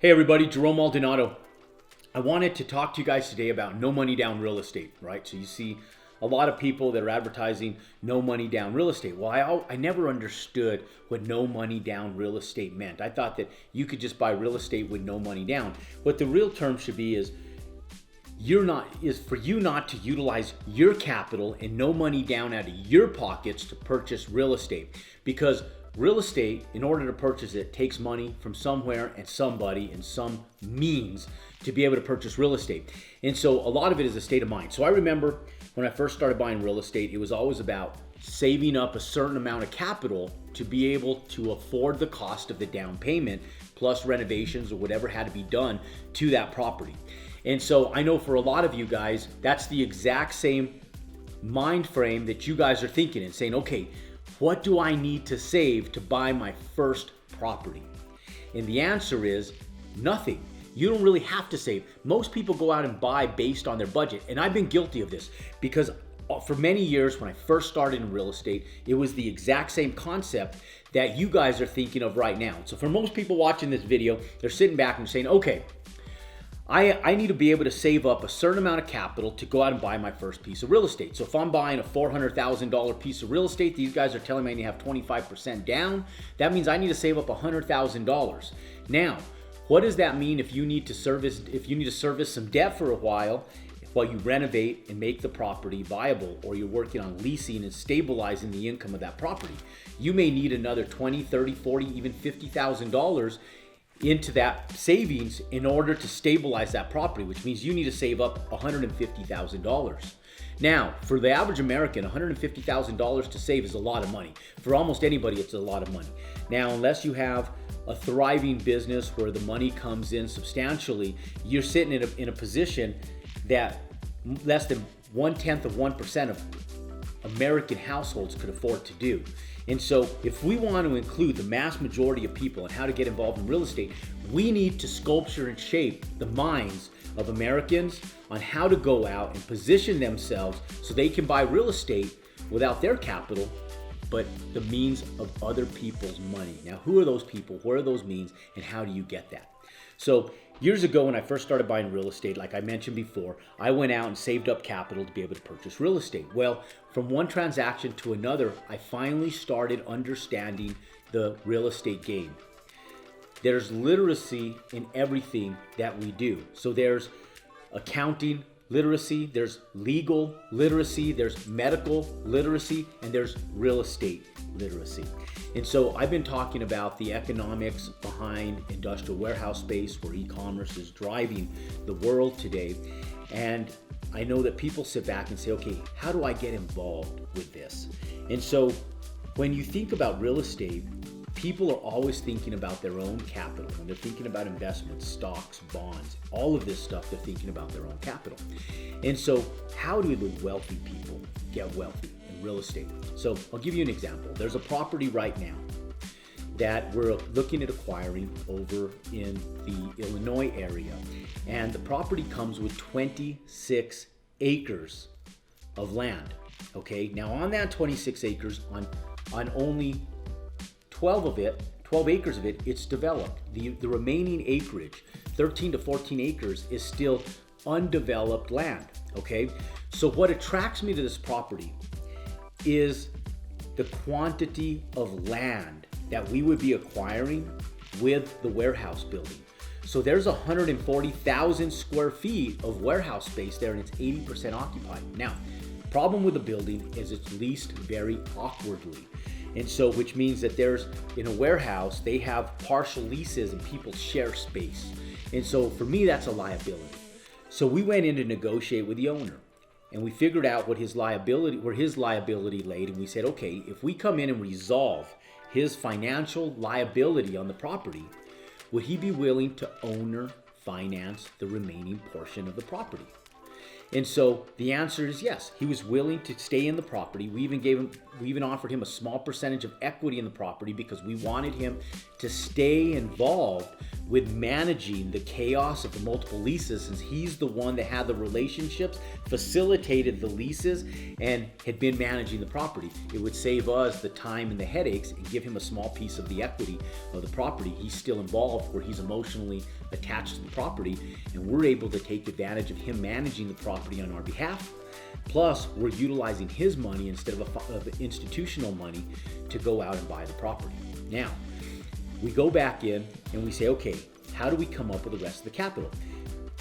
Hey everybody, Jerome Maldonado. I wanted to talk to you guys today about no money down real estate, right? So you see a lot of people that are advertising no money down real estate. Well, I never understood what no money down real estate meant. I thought that you could just buy real estate with no money down. What the real term should be is for you not to utilize your capital and no money down out of your pockets to purchase real estate, because real estate, in order to purchase it, takes money from somewhere and somebody and some means to be able to purchase real estate. And so a lot of it is a state of mind. So I remember when I first started buying real estate, it was always about saving up a certain amount of capital to be able to afford the cost of the down payment plus renovations or whatever had to be done to that property. And so I know for a lot of you guys, that's the exact same mind frame that you guys are thinking and saying, okay, what do I need to save to buy my first property? And the answer is nothing. You don't really have to save. Most people go out and buy based on their budget. And I've been guilty of this because for many years when I first started in real estate, it was the exact same concept that you guys are thinking of right now. So for most people watching this video, they're sitting back and saying, okay, I need to be able to save up a certain amount of capital to go out and buy my first piece of real estate. So if I'm buying a $400,000 piece of real estate, these guys are telling me I need to have 25% down. That means I need to save up $100,000. Now, what does that mean if you need to service some debt for a while you renovate and make the property viable, or you're working on leasing and stabilizing the income of that property? You may need another $20, $30, $40, even $50,000 into that savings in order to stabilize that property, which means you need to save up $150,000. Now, for the average American, $150,000 to save is a lot of money. For almost anybody, it's a lot of money. Now, unless you have a thriving business where the money comes in substantially, you're sitting in a position that less than 1/10% of American households could afford to do. And so if we want to include the mass majority of people and how to get involved in real estate, we need to sculpture and shape the minds of Americans on how to go out and position themselves so they can buy real estate without their capital, but the means of other people's money. Now, who are those people? What are those means? And how do you get that? So years ago, when I first started buying real estate, like I mentioned before, I went out and saved up capital to be able to purchase real estate. Well, from one transaction to another, I finally started understanding the real estate game. There's literacy in everything that we do. So there's accounting literacy, there's legal literacy, there's medical literacy, and there's real estate literacy. And so I've been talking about the economics behind industrial warehouse space, where e-commerce is driving the world today. And I know that people sit back and say, okay, how do I get involved with this? And so when you think about real estate, people are always thinking about their own capital. When they're thinking about investments, stocks, bonds, all of this stuff, they're thinking about their own capital. And so how do the wealthy people get wealthy in real estate? So I'll give you an example. There's a property right now that we're looking at acquiring over in the Illinois area. And the property comes with 26 acres of land. Okay, now on that 26 acres, on only 12 acres of it, it's developed. The remaining acreage, 13 to 14 acres, is still undeveloped land, okay? So what attracts me to this property is the quantity of land that we would be acquiring with the warehouse building. So there's 140,000 square feet of warehouse space there, and it's 80% occupied. Now, problem with the building is it's leased very awkwardly. And so, which means that in a warehouse, they have partial leases and people share space. And so for me, that's a liability. So we went in to negotiate with the owner, and we figured out where his liability laid. And we said, okay, if we come in and resolve his financial liability on the property, would he be willing to owner finance the remaining portion of the property? And so the answer is yes. He was willing to stay in the property. We even offered him a small percentage of equity in the property because we wanted him to stay involved with managing the chaos of the multiple leases, since he's the one that had the relationships, facilitated the leases, and had been managing the property. It would save us the time and the headaches and give him a small piece of the equity of the property. He's still involved where he's emotionally attached to the property, and we're able to take advantage of him managing the property on our behalf. Plus, we're utilizing his money instead of institutional money to go out and buy the property. Now, we go back in and we say, okay, how do we come up with the rest of the capital?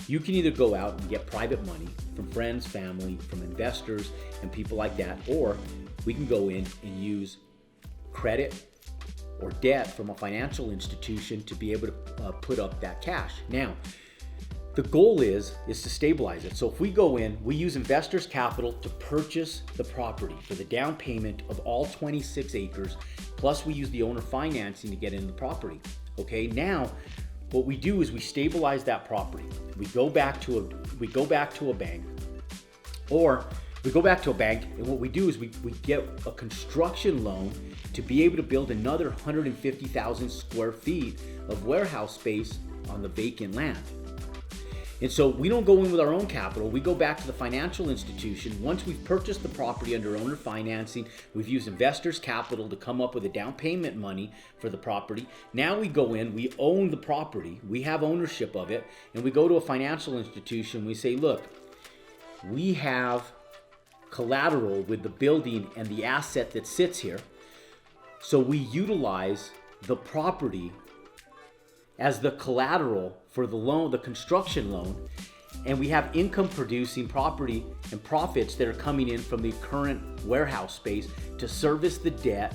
You can either go out and get private money from friends, family, from investors, and people like that, or we can go in and use credit or debt from a financial institution to be able to put up that cash. Now, the goal is to stabilize it. So if we go in, we use investors' capital to purchase the property for the down payment of all 26 acres, plus we use the owner financing to get in the property. Okay, now what we do is we stabilize that property. We go back to a bank, and what we do is we get a construction loan to be able to build another 150,000 square feet of warehouse space on the vacant land. And so we don't go in with our own capital. We go back to the financial institution. Once we've purchased the property under owner financing, we've used investors' capital to come up with a down payment money for the property. Now we go in, we own the property, we have ownership of it, and we go to a financial institution. We say, look, we have collateral with the building and the asset that sits here. So we utilize the property as the collateral for the loan, the construction loan, and we have income producing property and profits that are coming in from the current warehouse space to service the debt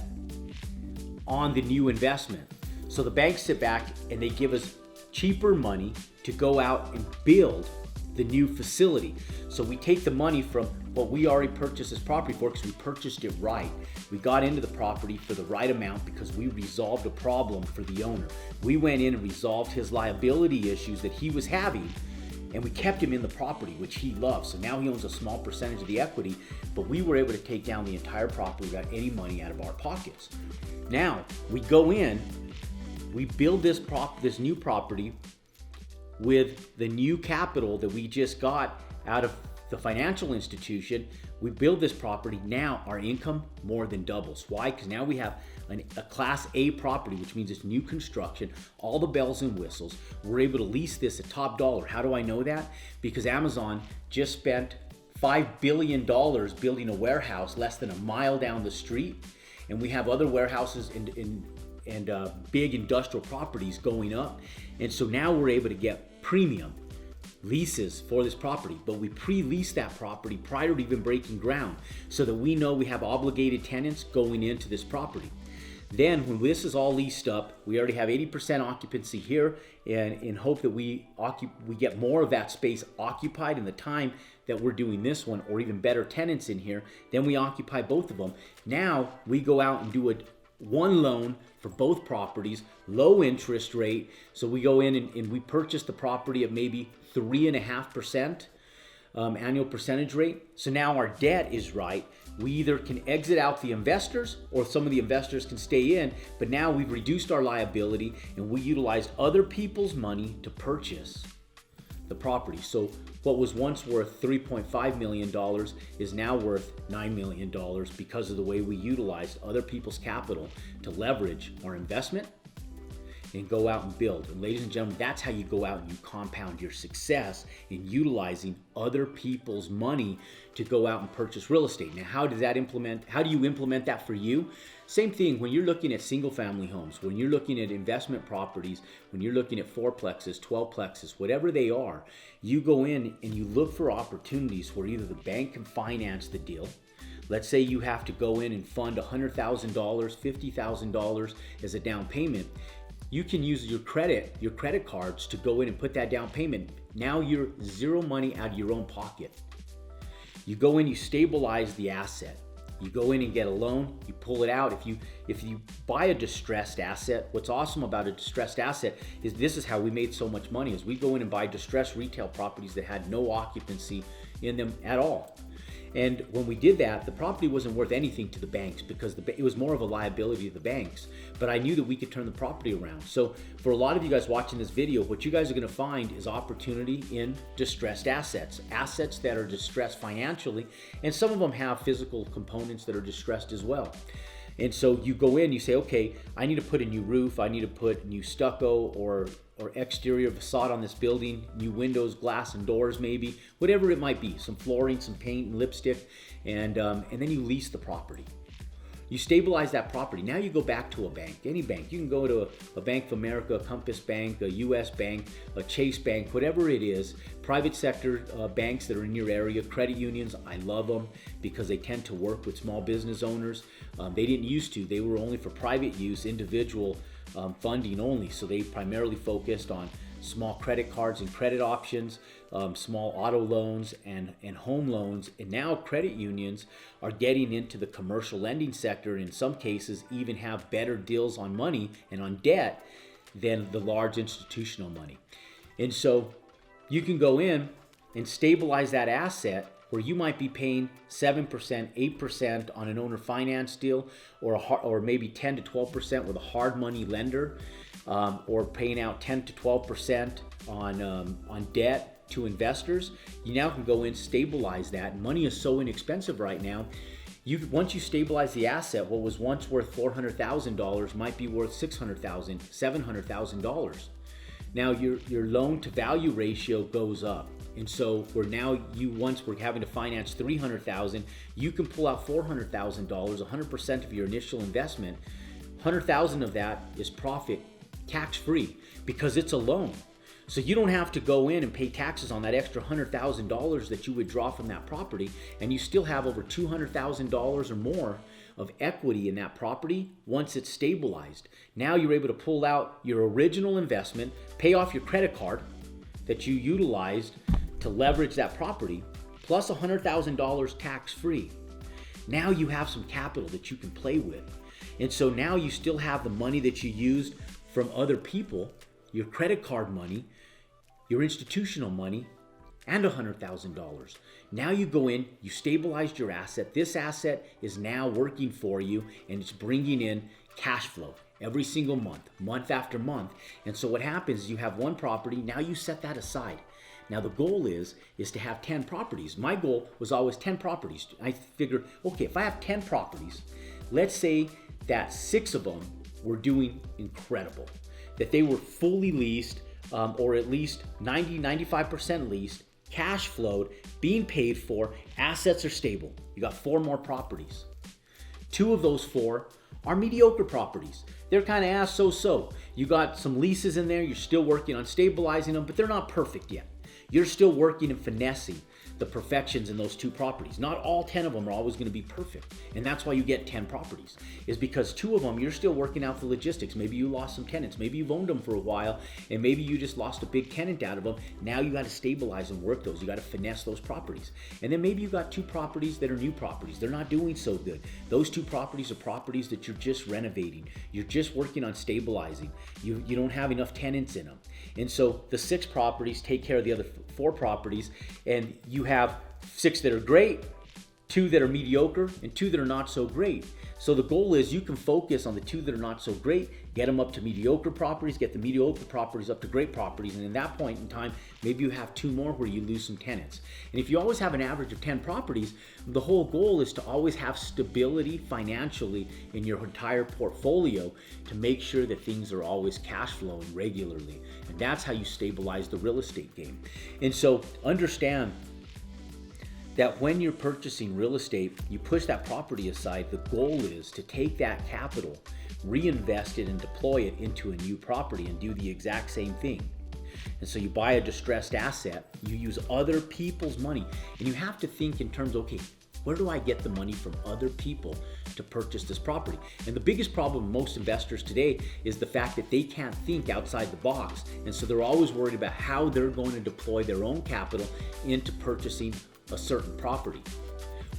on the new investment. So the banks sit back and they give us cheaper money to go out and build the new facility. So we take the money from what we already purchased this property for because we purchased it right. We got into the property for the right amount because we resolved a problem for the owner. We went in and resolved his liability issues that he was having, and we kept him in the property, which he loves. So now he owns a small percentage of the equity, but we were able to take down the entire property without any money out of our pockets. Now we go in, we build this new property with the new capital that we just got out of the financial institution. We build this property. Now our income more than doubles. Why? Because now we have a class A property, which means it's new construction, all the bells and whistles. We're able to lease this at top dollar. How do I know that? Because Amazon just spent $5 billion building a warehouse less than a mile down the street. And we have other warehouses and big industrial properties going up. And so now we're able to get premium leases for this property, but we pre-lease that property prior to even breaking ground so that we know we have obligated tenants going into this property. Then when this is all leased up, we already have 80% occupancy here, and in hope that we get more of that space occupied in the time that we're doing this one, or even better tenants in here, then we occupy both of them. Now we go out and do one loan for both properties, low interest rate. So we go in and we purchase the property at maybe 3.5% annual percentage rate. So now our debt is right. We either can exit out the investors, or some of the investors can stay in, but now we've reduced our liability and we utilized other people's money to purchase the property. So what was once worth $3.5 million is now worth $9 million because of the way we utilized other people's capital to leverage our investment and go out and build. And ladies and gentlemen, that's how you go out and you compound your success in utilizing other people's money to go out and purchase real estate. Now, how do you implement that for you? Same thing when you're looking at single family homes, when you're looking at investment properties, when you're looking at 4plexes, 12plexes, whatever they are, you go in and you look for opportunities where either the bank can finance the deal. Let's say you have to go in and fund $100,000, $50,000 as a down payment. You can use your credit cards to go in and put that down payment. Now you're zero money out of your own pocket. You go in, you stabilize the asset. You go in and get a loan, you pull it out. If you buy a distressed asset, what's awesome about a distressed asset is this is how we made so much money, is we go in and buy distressed retail properties that had no occupancy in them at all. And when we did that, the property wasn't worth anything to the banks because it was more of a liability to the banks. But I knew that we could turn the property around. So for a lot of you guys watching this video, what you guys are going to find is opportunity in distressed assets, assets that are distressed financially, and some of them have physical components that are distressed as well. And so you go in, you say, okay, I need to put a new roof, I need to put new stucco or exterior facade on this building, new windows, glass and doors maybe, whatever it might be, some flooring, some paint and lipstick, and then you lease the property. You stabilize that property. Now you go back to a bank, any bank. You can go to a Bank of America, a Compass Bank, a US Bank, a Chase Bank, whatever it is, private sector banks that are in your area, credit unions. I love them because they tend to work with small business owners. They didn't used to. They were only for private use, individual funding only. So they primarily focused on small credit cards and credit options, small auto loans and home loans. And now credit unions are getting into the commercial lending sector, and in some cases even have better deals on money and on debt than the large institutional money. And so you can go in and stabilize that asset where you might be paying 7%, 8% on an owner finance deal, or maybe 10 to 12% with a hard money lender, or paying out 10 to 12% on debt to investors. You now can go in, stabilize that. Money is so inexpensive right now. Once you stabilize the asset, what was once worth $400,000 might be worth $600,000, $700,000. Now your loan to value ratio goes up. And so once we're having to finance $300,000, you can pull out $400,000, 100% of your initial investment. 100,000 of that is profit, tax-free, because it's a loan. So you don't have to go in and pay taxes on that extra $100,000 that you would draw from that property, and you still have over $200,000 or more of equity in that property once it's stabilized. Now you're able to pull out your original investment, pay off your credit card that you utilized to leverage that property, plus $100,000 tax-free. Now you have some capital that you can play with. And so now you still have the money that you used from other people, your credit card money, your institutional money, and $100,000. Now you go in, you stabilized your asset. This asset is now working for you, and it's bringing in cash flow every single month, month after month. And so what happens is you have one property, now you set that aside. Now the goal is to have 10 properties. My goal was always 10 properties. I figured, okay, if I have 10 properties, let's say that 6 of them were doing incredible, that they were fully leased, or at least 90-95% leased, cash flowed, being paid for, assets are stable. You got 4 more properties. 2 of those 4 are mediocre properties. They're kind of so-so. You got some leases in there, you're still working on stabilizing them, but they're not perfect yet. You're still working and finessing the perfections in those 2 properties. Not all 10 of them are always going to be perfect. And that's why you get 10 properties, is because 2 of them, you're still working out the logistics. Maybe you lost some tenants. Maybe you've owned them for a while, and maybe you just lost a big tenant out of them. Now you got to stabilize and work those. You got to finesse those properties. And then maybe you got 2 properties that are new properties. They're not doing so good. Those 2 properties are properties that you're just renovating. You're just working on stabilizing. You don't have enough tenants in them. And so the 6 properties take care of the other 4 properties, and you have 6 that are great, 2 that are mediocre, and 2 that are not so great. So the goal is you can focus on the 2 that are not so great, get them up to mediocre properties, get the mediocre properties up to great properties, and in that point in time, maybe you have 2 more where you lose some tenants. And if you always have an average of 10 properties, the whole goal is to always have stability financially in your entire portfolio to make sure that things are always cash flowing regularly. And that's how you stabilize the real estate game. And so understand that when you're purchasing real estate, you push that property aside. The goal is to take that capital, reinvest it, and deploy it into a new property and do the exact same thing. And so you buy a distressed asset, you use other people's money, and you have to think in terms, okay, where do I get the money from other people to purchase this property? And the biggest problem with most investors today is the fact that they can't think outside the box. And so they're always worried about how they're going to deploy their own capital into purchasing a certain property.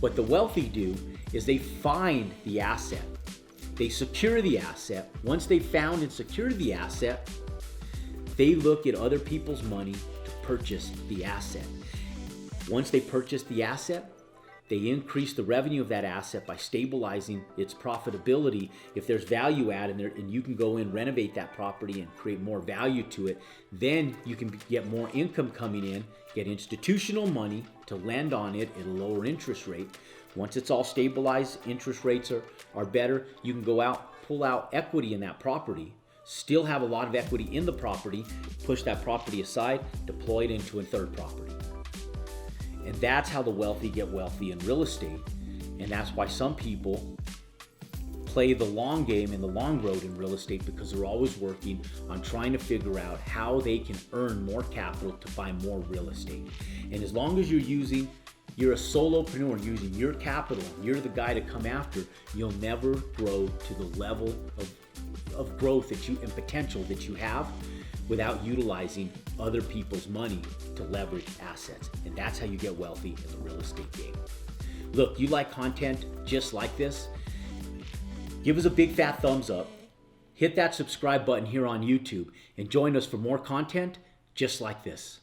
What the wealthy do is they find the asset. They secure the asset. Once they've found and secured the asset, they look at other people's money to purchase the asset. Once they purchase the asset, they increase the revenue of that asset by stabilizing its profitability. If there's value add in there and you can go in, renovate that property and create more value to it, then you can get more income coming in, get institutional money to lend on it at a lower interest rate. Once it's all stabilized, interest rates are better, you can go out, pull out equity in that property, still have a lot of equity in the property, push that property aside, deploy it into a third property. And that's how the wealthy get wealthy in real estate. And that's why some people play the long game and the long road in real estate, because they're always working on trying to figure out how they can earn more capital to buy more real estate. And as long as you're a solopreneur using your capital, you're the guy to come after, you'll never grow to the level of growth and potential that you have without utilizing other people's money to leverage assets. And that's how you get wealthy in the real estate game. Look, you like content just like this? Give us a big fat thumbs up. Hit that subscribe button here on YouTube and join us for more content just like this.